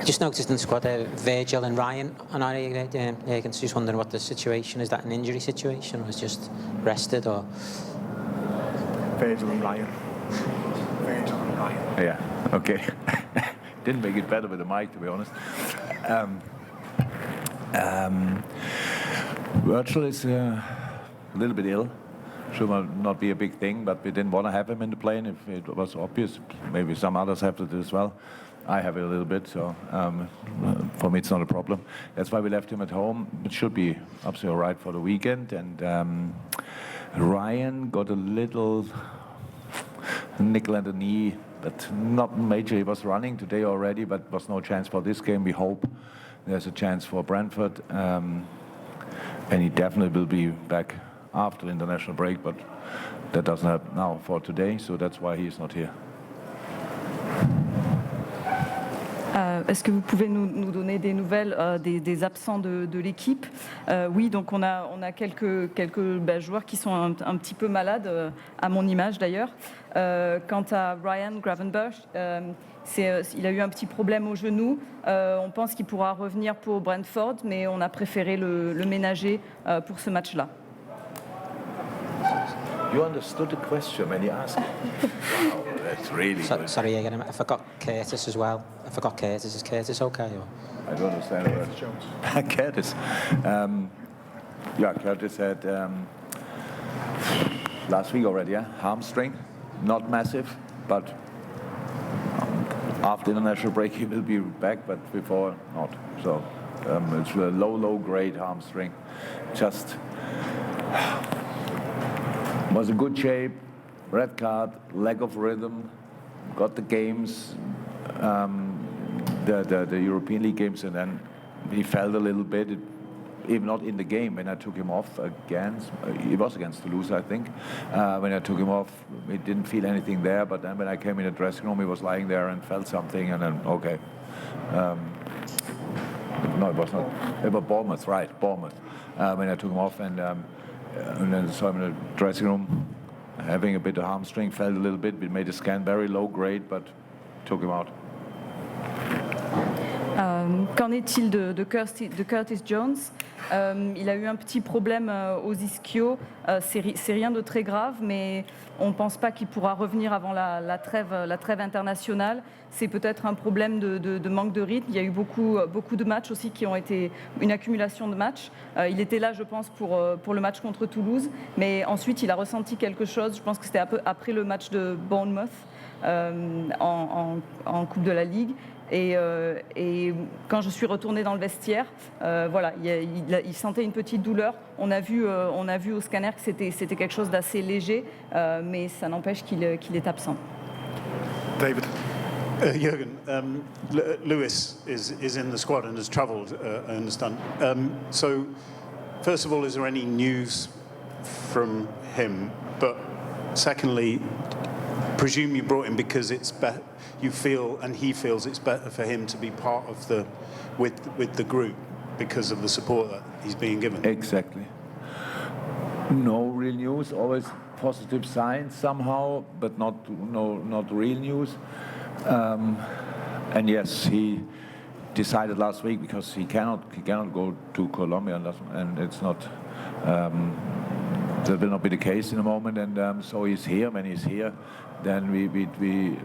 I just noticed in the squad Virgil and Ryan on our against. Just wondering what the situation is. That an injury situation, or was just rested, or Virgil and Ryan. Virgil and Ryan. Yeah. Okay. Didn't make it better with the mic, to be honest. Virgil is a little bit ill. Should not be a big thing, but we didn't want to have him in the plane if it was obvious. Maybe some others have it as well. I have it a little bit, so for me it's not a problem. That's why we left him at home. It should be absolutely all right for the weekend. And Ryan got a little nickel at the knee, but not major. He was running today already, but was no chance for this game. We hope there's a chance for Brentford, and he definitely will be back after the international break, but that doesn't happen now for today, so that's why he is not here. Est-ce que vous pouvez nous donner des nouvelles des absents de l'équipe? Oui, donc on a quelques joueurs qui sont un petit peu malades, à mon image d'ailleurs. Quant à Ryan Gravenberch, il a eu un petit problème au genou. On pense qu'il pourra revenir pour Brentford, mais on a préféré le ménager pour ce match-là. You understood the question when you asked it. Wow, that's really good. Sorry again, I forgot Curtis as well. I forgot Curtis. Is Curtis okay? Or? I don't understand what Curtis. Yeah, Curtis had last week already, yeah? Hamstring, not massive, but after the international break he will be back, but before not. So it's a low grade hamstring. Just was in good shape, red card, lack of rhythm, got the games, the European League games, and then he felt a little bit, even not in the game, when I took him off against, it was against Toulouse, I think. When I took him off, he didn't feel anything there, but then when I came in the dressing room, he was lying there and felt something, and then, okay. No, it was not, it was Bournemouth, right, Bournemouth, when I took him off, and then saw him in the dressing room, having a bit of hamstring, felt a little bit. We made a scan, very low grade, but took him out. Qu'en est-il de Curtis Jones? Il a eu un petit problème aux ischios. C'est rien de très grave, mais on ne pense pas qu'il pourra revenir avant la trêve internationale. C'est peut-être un problème de manque de rythme. Il y a eu beaucoup de matchs aussi qui ont été une accumulation de matchs. Il était là, je pense, pour le match contre Toulouse, mais ensuite il a ressenti quelque chose. Je pense que c'était un peu après le match de Bournemouth en Coupe de la Ligue. Et quand je suis retournée dans le vestiaire, voilà, il sentait une petite douleur. On a vu au scanner que c'était quelque chose d'assez léger, mais ça n'empêche qu'il est absent. David. Jürgen, Lewis is in the squad and has travelled, I understand. So, first of all, is there any news from him? But secondly, presume you brought him because it's better. You feel, and he feels, it's better for him to be part of with the group because of the support that he's being given. Exactly. No real news. Always positive signs somehow, but not real news. And yes, he decided last week because he cannot go to Colombia, and it's not. That will not be the case in a moment, and so he's here. When he's here, then we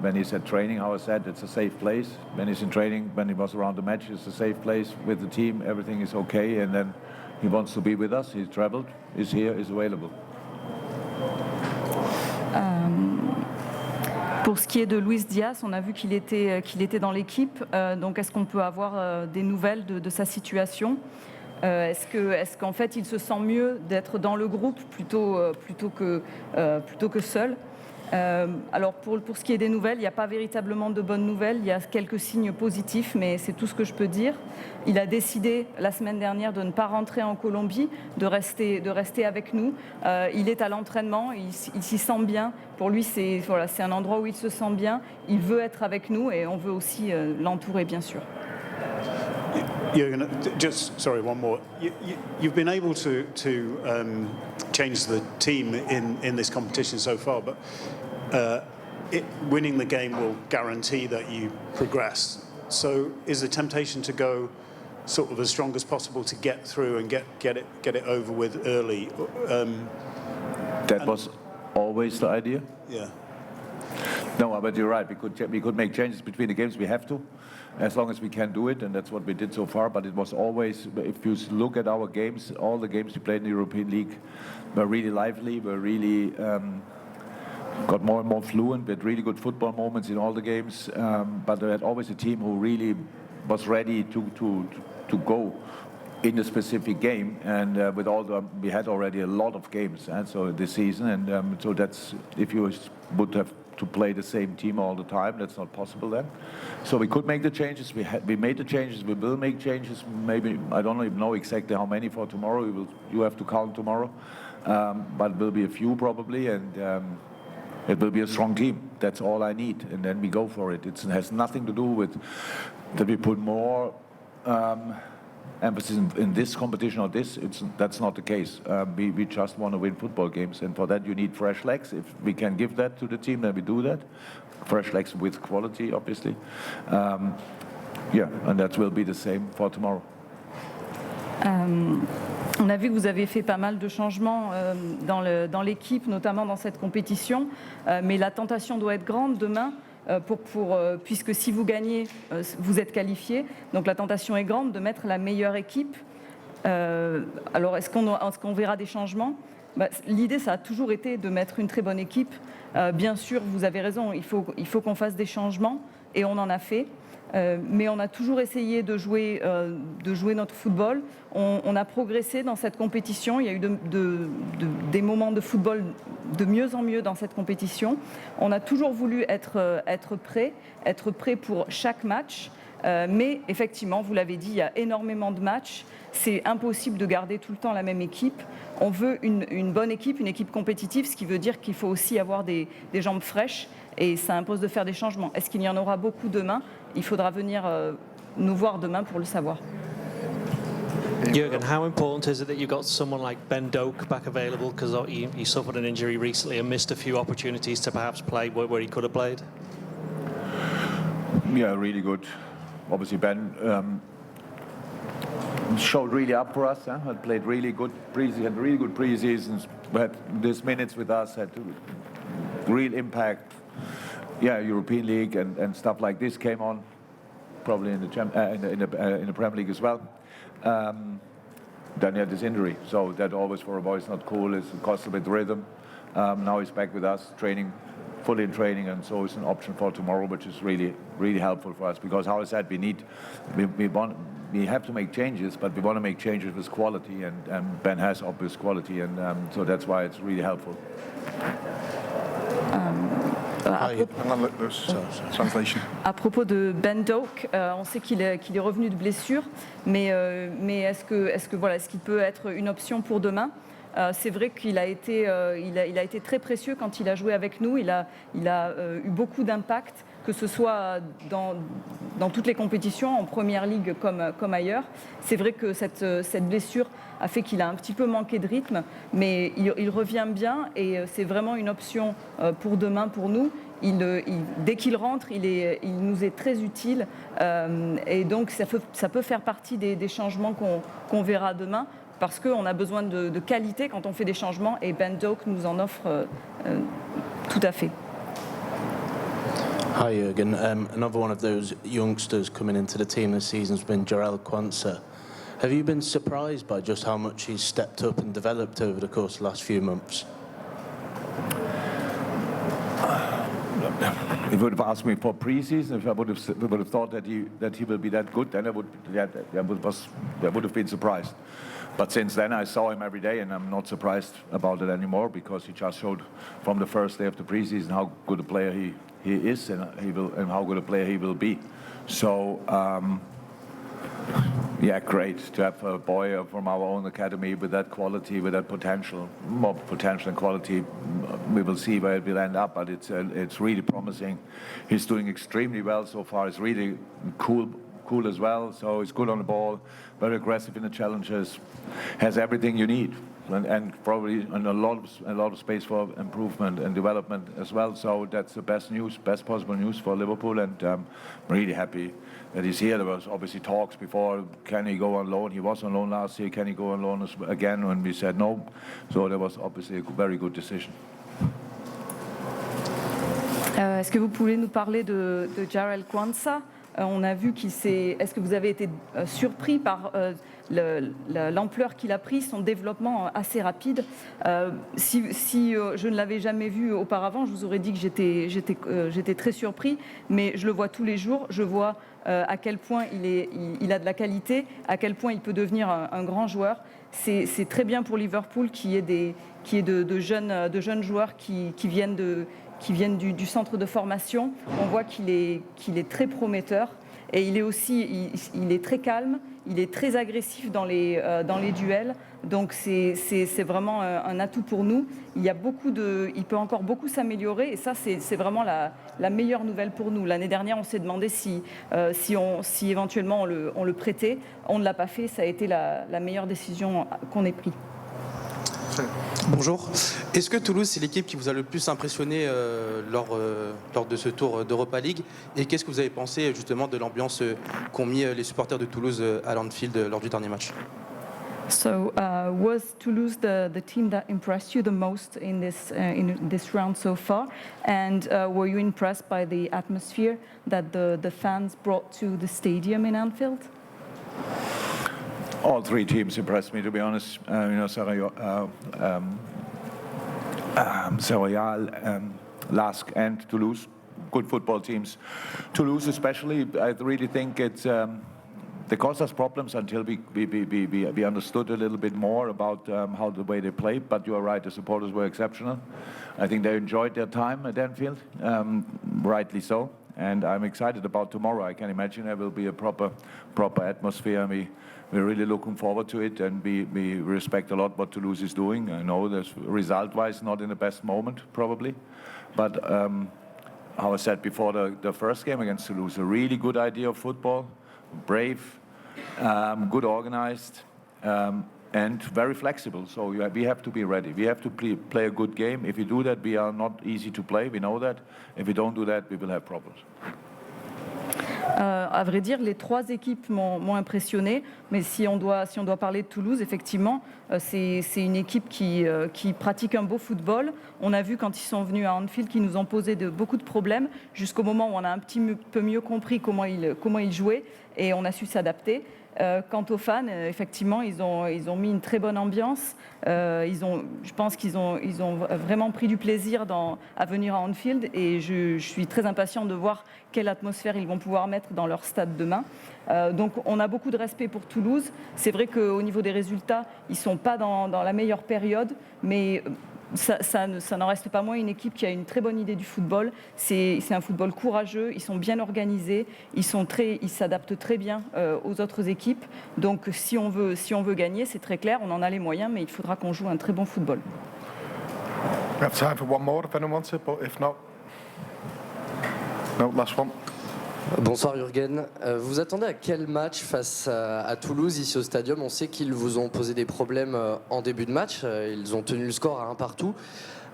when he's at training, how I said, it's a safe place. When he's in training, when he was around the match, it's a safe place with the team. Everything is okay, and then he wants to be with us. He's travelled, is here, is available. Pour ce qui est de Luis Diaz, on a vu qu'il était dans l'équipe. Donc, est-ce qu'on peut avoir des nouvelles de sa situation? Est-ce qu'en fait, il se sent mieux d'être dans le groupe plutôt que seul? Alors, pour ce qui est des nouvelles, il n'y a pas véritablement de bonnes nouvelles. Il y a quelques signes positifs, mais c'est tout ce que je peux dire. Il a décidé la semaine dernière de ne pas rentrer en Colombie, de rester avec nous. Il est à l'entraînement, il s'y sent bien. Pour lui, c'est un endroit où il se sent bien. Il veut être avec nous et on veut aussi l'entourer, bien sûr. Jürgen, just sorry, one more. You've been able to change the team in this competition so far, but winning the game will guarantee that you progress. So is the temptation to go sort of as strong as possible to get through and get it over with early? That was always the idea. Yeah. No, but you're right. We could make changes between the games. We have to, as long as we can do it, and that's what we did so far. But it was always, if you look at our games, all the games we played in the European League were really lively. Were really got more and more fluent. We had really good football moments in all the games. But we had always a team who really was ready to go in a specific game, and with all we had already a lot of games, and so this season, and so that's, if you would have to play the same team all the time, that's not possible then. So we could make the changes. We made the changes. We will make changes. Maybe I don't even know exactly how many for tomorrow. You have to count tomorrow, but it will be a few probably, and it will be a strong team. That's all I need, and then we go for it. It has nothing to do with that we put more emphasis in this competition or this. That's not the case. We just want to win football games, and for that you need fresh legs. If we can give that to the team, then we do that. Fresh legs with quality, obviously. Yeah, and that will be the same for tomorrow. On a vu que vous avez fait pas mal de changements dans l'équipe, notamment dans cette compétition, mais la tentation doit être grande demain. Puisque si vous gagnez, vous êtes qualifié. Donc la tentation est grande de mettre la meilleure équipe. Alors est-ce qu'on verra des changements ? L'idée, ça a toujours été de mettre une très bonne équipe. Bien sûr, vous avez raison, il faut qu'on fasse des changements, et on en a fait. Mais on a toujours essayé de jouer notre football. On a progressé dans cette compétition. Il y a eu des moments de football de mieux en mieux dans cette compétition. On a toujours voulu être prêt pour chaque match. Mais effectivement, vous l'avez dit, il y a énormément de matchs. C'est impossible de garder tout le temps la même équipe. On veut une bonne équipe, une équipe compétitive, ce qui veut dire qu'il faut aussi avoir des jambes fraîches. Et ça impose de faire des changements. Est-ce qu'il y en aura beaucoup demain ? Il faudra venir nous voir demain pour le savoir. Jurgen, how important is it that you got someone like Ben Doak back available, because he suffered an injury recently and missed a few opportunities to perhaps play where he could have played? Yeah, really good. Obviously, Ben showed really up for us. Had played really good had really good pre-seasons. Had these minutes with us, had real impact. Yeah, European League and stuff like this came on, probably in the Premier League as well. Then he had this injury, so that always for a boy is not cool. It costs a bit of rhythm. Now he's back with us, fully in training, and so it's an option for tomorrow, which is really, really helpful for us. Because, how I said, we have to make changes, but we want to make changes with quality, and Ben has obvious quality, and so that's why it's really helpful. À propos de Ben Doak, on sait qu'il est revenu de blessure, mais est-ce qu'il peut être une option pour demain ? C'est vrai qu'il a été très précieux quand il a joué avec nous. Il a eu beaucoup d'impact, que ce soit dans toutes les compétitions, en Première Ligue comme ailleurs. C'est vrai que cette blessure a fait qu'il a un petit peu manqué de rythme, mais il revient bien, et c'est vraiment une option pour demain pour nous. Dès qu'il rentre, il nous est très utile, et donc ça peut faire partie des changements qu'on verra demain, parce qu'on a besoin de qualité quand on fait des changements, et Ben Doak nous en offre tout à fait. Hi Jurgen, another one of those youngsters coming into the team this season has been Jarell Quansah. Have you been surprised by just how much he's stepped up and developed over the course of the last few months? If you would have asked me for pre-season, if I would have thought that he will be that good, then I would have been surprised. But since then, I saw him every day, and I'm not surprised about it anymore, because he just showed from the first day of the pre-season how good a player he is, and how good a player he will be. So. Yeah, great to have a boy from our own academy with that quality, with that potential, more potential and quality. We will see where it will end up, but it's really promising. He's doing extremely well so far. He's really cool as well. So he's good on the ball, very aggressive in the challenges, has everything you need. and probably a lot of space for improvement and development as well. So that's the best possible news for Liverpool, and I'm really happy that he's here. There was obviously talks before, can he go on loan? He was on loan last year, can he go on loan again, when we said no. So there was obviously a very good decision. Est-ce que vous pouvez nous parler de Jarell Quansah? On a vu qu'il s'est... Est-ce que vous avez été surpris par l'ampleur qu'il a pris, son développement assez rapide? Si je ne l'avais jamais vu auparavant, je vous aurais dit que j'étais très surpris, mais je le vois tous les jours. Je vois à quel point il a de la qualité, à quel point il peut devenir un grand joueur. C'est très bien pour Liverpool qu'il y ait de jeunes joueurs qui viennent du centre de formation. On voit qu'il est très prometteur, et il est très calme, il est très agressif dans les duels, donc c'est vraiment un atout pour nous. Il peut encore beaucoup s'améliorer, et ça c'est vraiment la meilleure nouvelle pour nous. L'année dernière, on s'est demandé si éventuellement on le prêtait. On ne l'a pas fait, ça a été la meilleure décision qu'on ait prise. Bonjour. Est-ce que Toulouse, c'est l'équipe qui vous a le plus impressionné lors de ce tour d'Europa League? Et qu'est-ce que vous avez pensé justement de l'ambiance qu'ont mis les supporters de Toulouse à l'Anfield lors du dernier match? So, was Toulouse the team that impressed you the most in this round so far? And were you impressed by the atmosphere that the fans brought to the stadium in Anfield? All three teams impressed me, to be honest. Sarayal, Lask and Toulouse, good football teams. Toulouse especially, I really think they caused us problems until we understood a little bit more about how the way they played. But you are right, the supporters were exceptional. I think they enjoyed their time at Anfield, rightly so. And I'm excited about tomorrow. I can imagine there will be a proper atmosphere. We're really looking forward to it, and we respect a lot what Toulouse is doing. I know there's result-wise not in the best moment, probably. But how I said before, the first game against Toulouse, a really good idea of football, brave, good organized, and very flexible. So we have to be ready. We have to play a good game. If we do that, we are not easy to play. We know that. If we don't do that, we will have problems. À vrai dire, les trois équipes m'ont impressionné, mais si on doit parler de Toulouse, effectivement, c'est une équipe qui pratique un beau football. On a vu quand ils sont venus à Anfield qu'ils nous ont posé beaucoup de problèmes, jusqu'au moment où on a un petit peu mieux compris comment ils jouaient, et on a su s'adapter. Quant aux fans, effectivement, ils ont mis une très bonne ambiance. Je pense qu'ils ont vraiment pris du plaisir à venir à Anfield, et je suis très impatient de voir quelle atmosphère ils vont pouvoir mettre dans leur stade demain. Donc on a beaucoup de respect pour Toulouse. C'est vrai qu'au niveau des résultats, ils ne sont pas dans la meilleure période, mais ça n'en reste pas moins une équipe qui a une très bonne idée du football. C'est un football courageux, ils sont bien organisés, ils s'adaptent très bien aux autres équipes. Donc si on veut gagner, c'est très clair, on en a les moyens, mais il faudra qu'on joue un très bon football. We have time for one more if anyone wants it, but if not, no, last one. Bonsoir Jürgen. Vous attendez à quel match face à Toulouse ici au stadium? On sait qu'ils vous ont posé des problèmes en début de match. Ils ont tenu le score à 1 partout.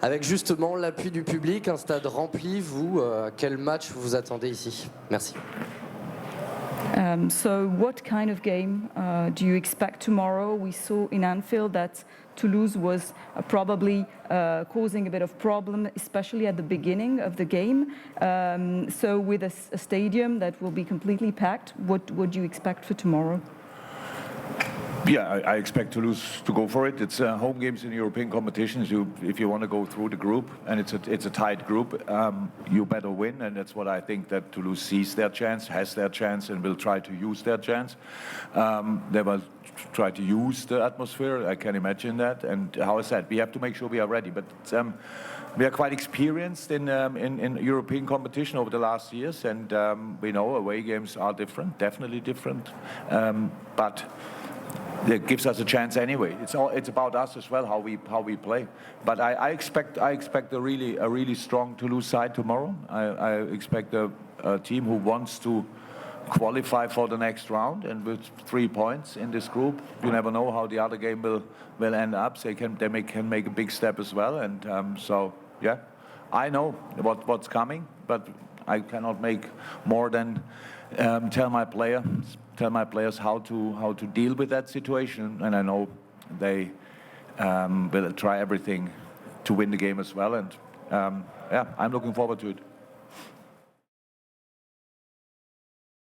Avec justement l'appui du public, un stade rempli, vous, quel match vous attendez ici? Merci. So what kind of game do you expect tomorrow? We saw in Anfield that Toulouse was probably causing a bit of problem, especially at the beginning of the game. So with a stadium that will be completely packed, what do you expect for tomorrow? Yeah, I expect Toulouse to go for it. It's home games in European competitions. If you want to go through the group, and it's a tight group, you better win, and that's what I think, that Toulouse sees their chance, has their chance, and will try to use their chance. They will try to use the atmosphere. I can imagine that. And how I said, we have to make sure we are ready. But we are quite experienced in European competition over the last years, and we know away games are different, definitely different, but it gives us a chance anyway. It's about us as well, how we play. But I expect a really strong Toulouse side tomorrow. I expect a team who wants to qualify for the next round, and with 3 points in this group, you never know how the other game will end up. They can make a big step as well, and so yeah, I know what's coming, but I cannot make more than tell my players how to deal with that situation, and I know they will try everything to win the game as well, and yeah, I'm looking forward to it.